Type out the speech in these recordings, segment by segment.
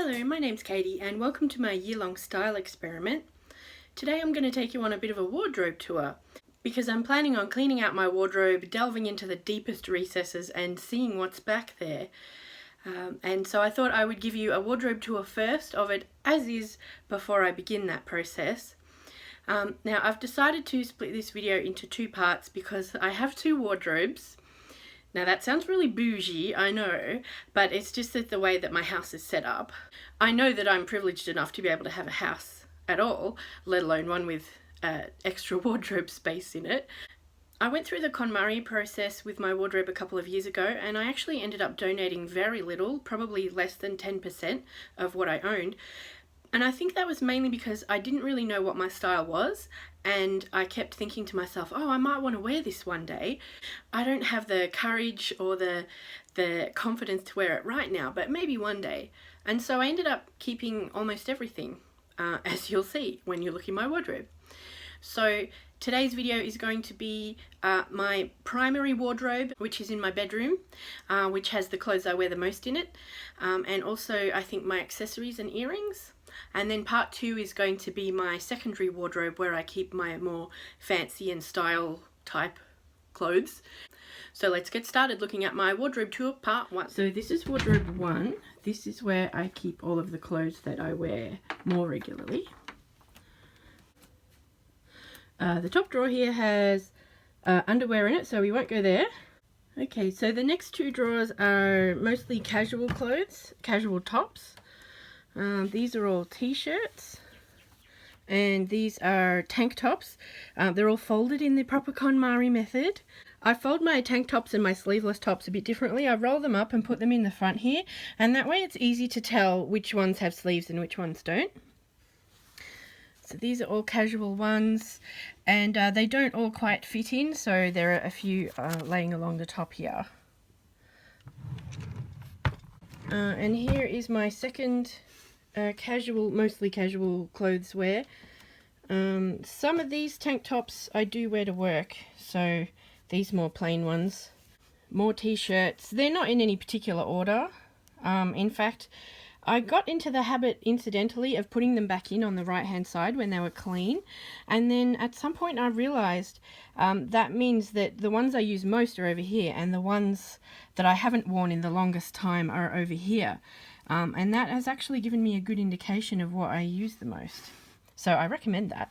Hello, my name's Katie and welcome to my year-long style experiment. Today I'm going to take you on a bit of a wardrobe tour because I'm planning on cleaning out my wardrobe, delving into the deepest recesses and seeing what's back there. And so I thought I would give you a wardrobe tour first of it as is before I begin that process. Now I've decided to split this video into two parts because I have two wardrobes. Now that sounds really bougie, I know, but it's just that the way that my house is set up. I know that I'm privileged enough to be able to have a house at all, let alone one with extra wardrobe space in it. I went through the KonMaried process with my wardrobe a couple of years ago and I actually ended up donating very little, probably less than 10% of what I owned. And I think that was mainly because I didn't really know what my style was and I kept thinking to myself, oh, I might want to wear this one day. I don't have the courage or the confidence to wear it right now, but maybe one day. And so I ended up keeping almost everything, as you'll see when you look in my wardrobe. So today's video is going to be my primary wardrobe, which is in my bedroom, which has the clothes I wear the most in it, and also I think my accessories and earrings. And then part two is going to be my secondary wardrobe where I keep my more fancy and style type clothes. So let's get started looking at my wardrobe tour part one. So this is wardrobe one. This is where I keep all of the clothes that I wear more regularly. The top drawer here has underwear in it, so we won't go there. Okay, so the next two drawers are mostly casual clothes, casual tops. These are all t-shirts and these are tank tops. They're all folded in the proper KonMaried method. I fold my tank tops and my sleeveless tops a bit differently. I roll them up and put them in the front here, and that way it's easy to tell which ones have sleeves and which ones don't. So these are all casual ones and they don't all quite fit in, so there are a few laying along the top here. And here is my second casual, mostly casual clothes wear. Some of these tank tops I do wear to work, so these more plain ones. More t-shirts. They're not in any particular order. In fact, I got into the habit incidentally of putting them back in on the right hand side when they were clean, and then at some point I realized that means that the ones I use most are over here and the ones that I haven't worn in the longest time are over here. And that has actually given me a good indication of what I use the most. So I recommend that.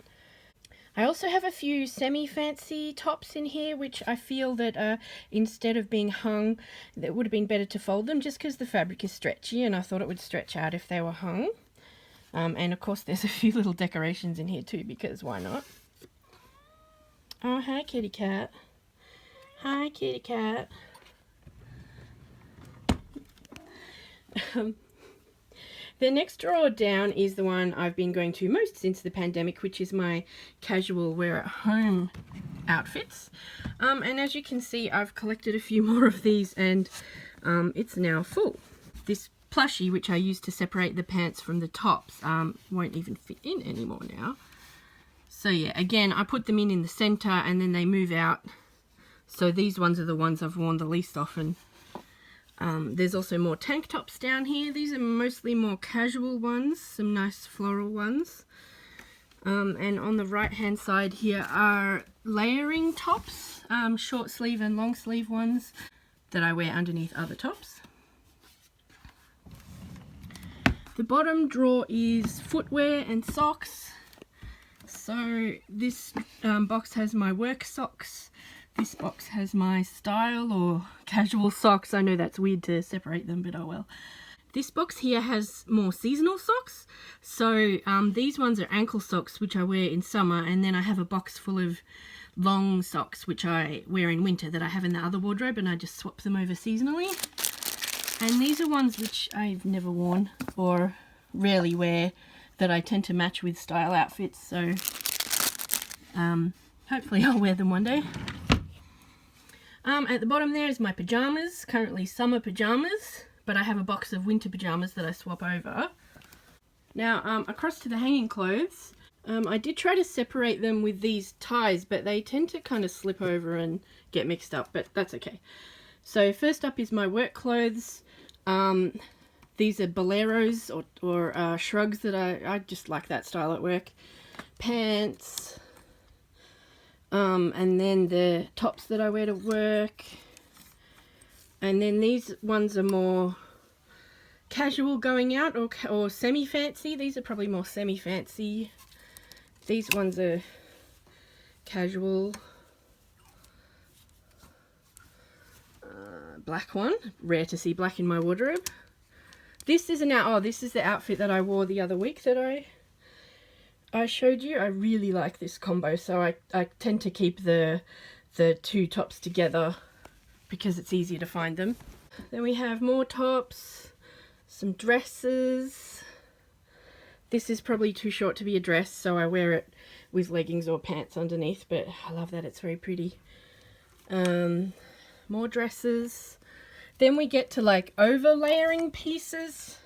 I also have a few semi-fancy tops in here, which I feel that instead of being hung, it would have been better to fold them just because the fabric is stretchy and I thought it would stretch out if they were hung. And of course there's a few little decorations in here too, because why not? Oh, hi kitty cat. Hi kitty cat. The next drawer down is the one I've been going to most since the pandemic, which is my casual wear at home outfits. And as you can see, I've collected a few more of these and it's now full. This plushie, which I used to separate the pants from the tops, won't even fit in anymore now. So yeah, again, I put them in the center and then they move out. So these ones are the ones I've worn the least often. There's also more tank tops down here. These are mostly more casual ones, some nice floral ones. And on the right hand side here are layering tops, short sleeve and long sleeve ones that I wear underneath other tops. The bottom drawer is footwear and socks. So this box has my work socks. This box has my style or casual socks. I know that's weird to separate them, but oh well. This box here has more seasonal socks. So these ones are ankle socks, which I wear in summer, and then I have a box full of long socks, which I wear in winter that I have in the other wardrobe, and I just swap them over seasonally. And these are ones which I've never worn or rarely wear that I tend to match with style outfits, so hopefully I'll wear them one day. At the bottom there is my pajamas, currently summer pajamas, but I have a box of winter pajamas that I swap over. Now, across to the hanging clothes, I did try to separate them with these ties, but they tend to kind of slip over and get mixed up, but that's okay. So first up is my work clothes. These are boleros or shrugs that I just like that style at work. Pants. And then the tops that I wear to work. And then these ones are more casual going out or semi-fancy. These are probably more semi-fancy. These ones are casual. Black one. Rare to see black in my wardrobe. This is this is the outfit that I wore the other week that I showed you. I really like this combo, so I tend to keep the two tops together because it's easier to find them. Then we have more tops, some dresses. This is probably too short to be a dress, so I wear it with leggings or pants underneath, but I love that, it's very pretty. More dresses. Then we get to like over layering pieces.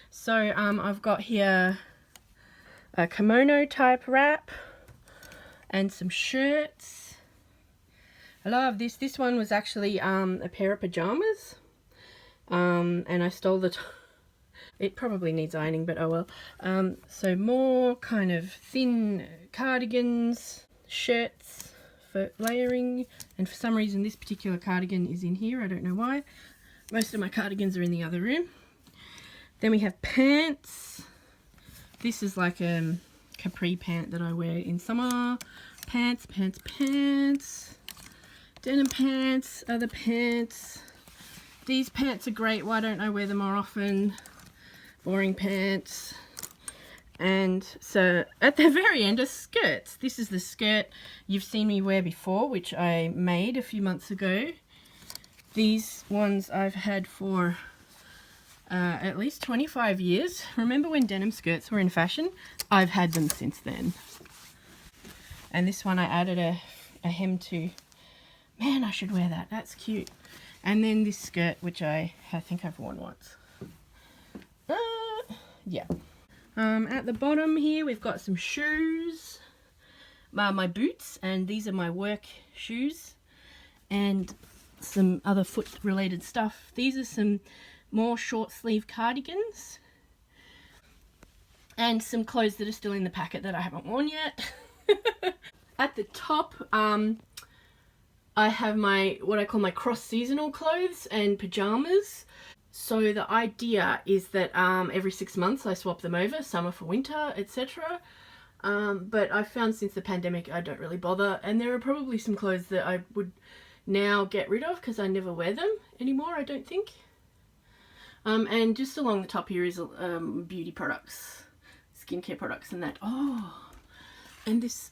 So I've got here a kimono type wrap and some shirts. I love this. This one was actually a pair of pajamas, and I stole it probably needs ironing, but oh well. So more kind of thin cardigans, shirts for layering, and for some reason this particular cardigan is in here. I don't know why. Most of my cardigans are in the other room. Then we have pants. This is like a capri pant that I wear in summer. Pants, denim pants, other pants. These pants are great. Why don't I wear them more often? Boring pants. And so at the very end are skirts. This is the skirt you've seen me wear before, which I made a few months ago. These ones I've had for at least 25 years. Remember when denim skirts were in fashion? I've had them since then. And this one I added a hem to. Man, I should wear that. That's cute. And then this skirt, which I think I've worn once. Yeah. At the bottom here, we've got some shoes. My boots, and these are my work shoes. And some other foot related stuff. These are some more short sleeve cardigans and some clothes that are still in the packet that I haven't worn yet. At the top I have what I call my cross seasonal clothes and pajamas. So the idea is that every 6 months I swap them over, summer for winter, etc. But I've found since the pandemic I don't really bother, and there are probably some clothes that I would now get rid of because I never wear them anymore, I don't think. And just along the top here is beauty products, skincare products and that. Oh, and this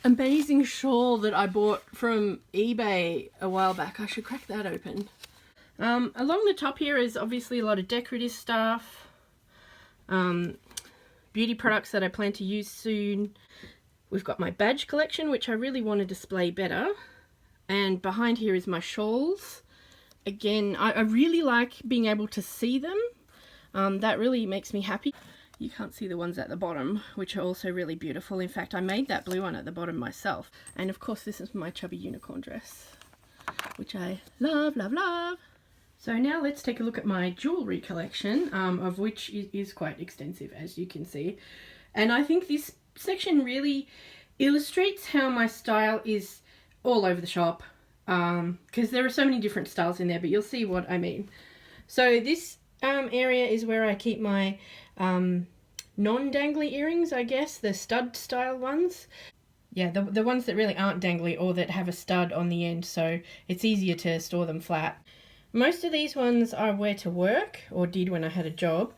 amazing shawl that I bought from eBay a while back. I should crack that open. Along the top here is obviously a lot of decorative stuff, beauty products that I plan to use soon. We've got my badge collection, which I really want to display better. And behind here is my shawls. Again, I really like being able to see them. That really makes me happy. You can't see the ones at the bottom, which are also really beautiful. In fact, I made that blue one at the bottom myself. And of course, this is my chubby unicorn dress, which I love, love, love. So now let's take a look at my jewellery collection, of which is quite extensive, as you can see. And I think this section really illustrates how my style is all over the shop, because there are so many different styles in there, but you'll see what I mean. So this area is where I keep my non-dangly earrings, I guess, the stud style ones. Yeah, the ones that really aren't dangly or that have a stud on the end, so it's easier to store them flat. Most of these ones I wear to work, or did when I had a job,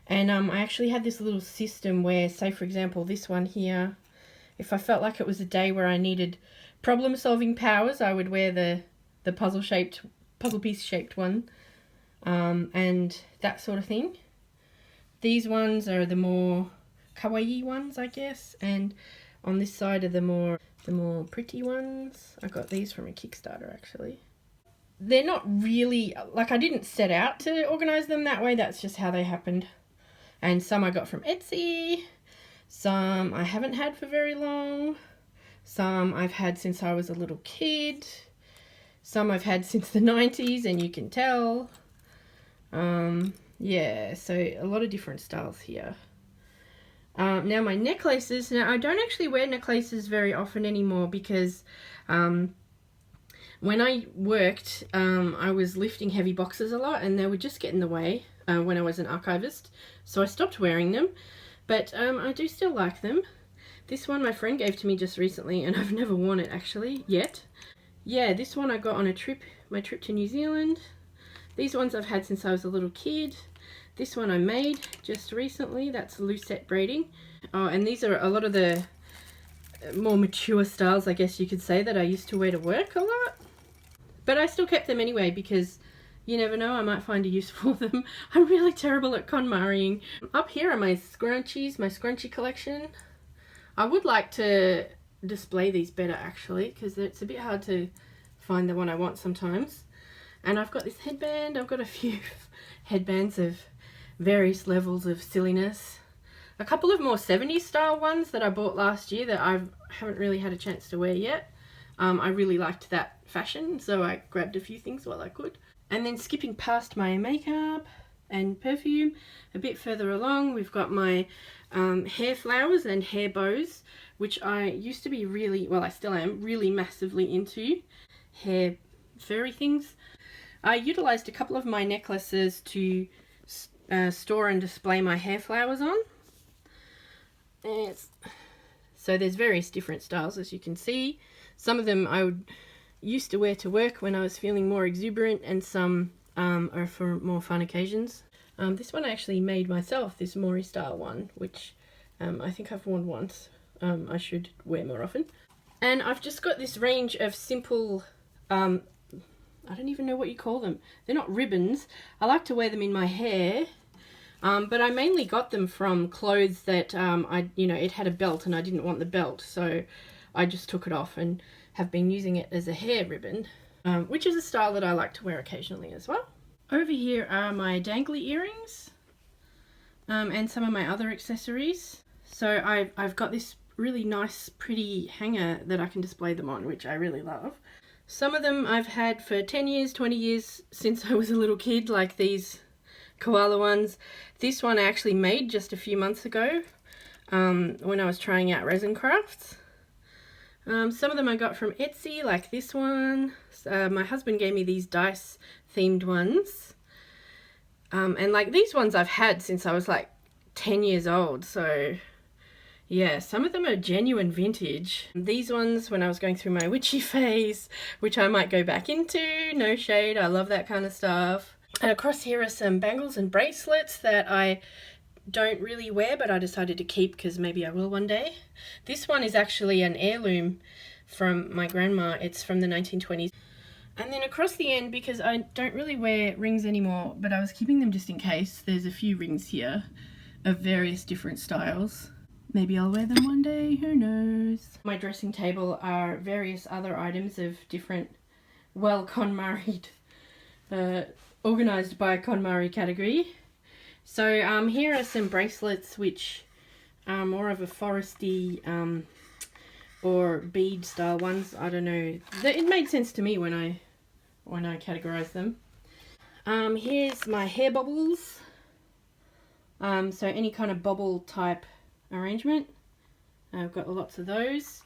and I actually had this little system where, say for example this one here, if I felt like it was a day where I needed problem solving powers, I would wear the puzzle piece shaped one, and that sort of thing. These ones are the more kawaii ones, I guess, and on this side are the more pretty ones. I got these from a Kickstarter actually. They're not really, like, I didn't set out to organise them that way, that's just how they happened. And some I got from Etsy, some I haven't had for very long, some I've had since I was a little kid, some I've had since the 90s, and you can tell. Yeah, so a lot of different styles here. Now my necklaces, now I don't actually wear necklaces very often anymore because when I worked, I was lifting heavy boxes a lot and they would just get in the way when I was an archivist. So I stopped wearing them, but I do still like them. This one my friend gave to me just recently and I've never worn it actually yet. Yeah, this one I got on a trip, my trip to New Zealand. These ones I've had since I was a little kid. This one I made just recently, that's lucette braiding. Oh, and these are a lot of the more mature styles, I guess you could say, that I used to wear to work a lot. But I still kept them anyway because you never know, I might find a use for them. I'm really terrible at KonMariing. Up here are my scrunchies, my scrunchie collection. I would like to display these better actually because it's a bit hard to find the one I want sometimes. And I've got this headband. I've got a few headbands of various levels of silliness. A couple of more 70s style ones that I bought last year that I haven't really had a chance to wear yet. I really liked that fashion, so I grabbed a few things while I could. And then skipping past my makeup and perfume, a bit further along we've got my hair flowers and hair bows, which I used to be really, well I still am, really massively into hair furry things. I utilised a couple of my necklaces to store and display my hair flowers on. So there's various different styles as you can see. Some of them I used to wear to work when I was feeling more exuberant, and some are for more fun occasions. This one I actually made myself, this Mori style one, which I think I've worn once. I should wear more often. And I've just got this range of simple, I don't even know what you call them. They're not ribbons. I like to wear them in my hair. But I mainly got them from clothes that it had a belt and I didn't want the belt, so I just took it off and have been using it as a hair ribbon, which is a style that I like to wear occasionally as well. Over here are my dangly earrings and some of my other accessories. So I've got this really nice pretty hanger that I can display them on, which I really love. Some of them I've had for 10 years, 20 years since I was a little kid, like these koala ones. This one I actually made just a few months ago when I was trying out resin crafts. Some of them I got from Etsy, like this one. My husband gave me these dice themed ones. And like these ones I've had since I was like 10 years old, so yeah, some of them are genuine vintage. These ones when I was going through my witchy phase, which I might go back into, no shade, I love that kind of stuff. And across here are some bangles and bracelets that I don't really wear, but I decided to keep because maybe I will one day. This one is actually an heirloom from my grandma. It's from the 1920s. And then across the end, because I don't really wear rings anymore, but I was keeping them just in case, there's a few rings here of various different styles. Maybe I'll wear them one day, who knows. My dressing table are various other items of different, well, KonMaried, organised by KonMaried category. So here are some bracelets which are more of a foresty or bead style ones. I don't know. It made sense to me when I categorized them. Here's my hair bobbles. So any kind of bobble type arrangement. I've got lots of those.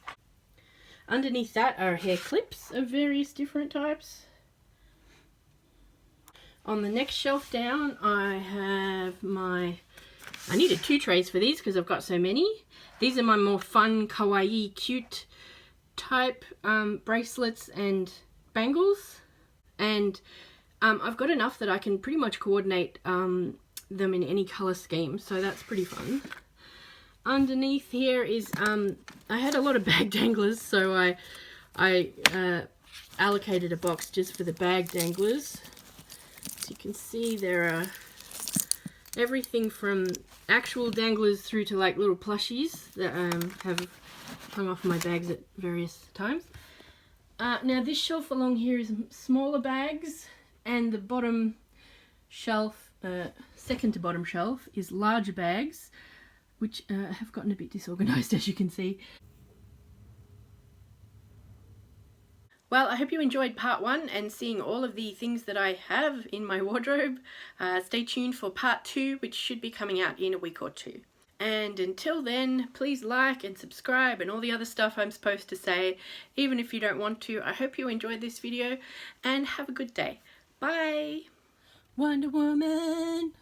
Underneath that are hair clips of various different types. On the next shelf down I have I needed 2 trays for these because I've got so many. These are my more fun, kawaii, cute type bracelets and bangles. And I've got enough that I can pretty much coordinate them in any colour scheme, so that's pretty fun. Underneath here is, I had a lot of bag danglers, so I allocated a box just for the bag danglers. As you can see, there are everything from actual danglers through to like little plushies that have hung off my bags at various times. Now this shelf along here is smaller bags, and the bottom shelf, second to bottom shelf, is larger bags, which have gotten a bit disorganized, as you can see. Well, I hope you enjoyed part 1 and seeing all of the things that I have in my wardrobe. Stay tuned for part 2, which should be coming out in a week or 2. And until then, please like and subscribe and all the other stuff I'm supposed to say, even if you don't want to. I hope you enjoyed this video and have a good day. Bye! Wonder Woman.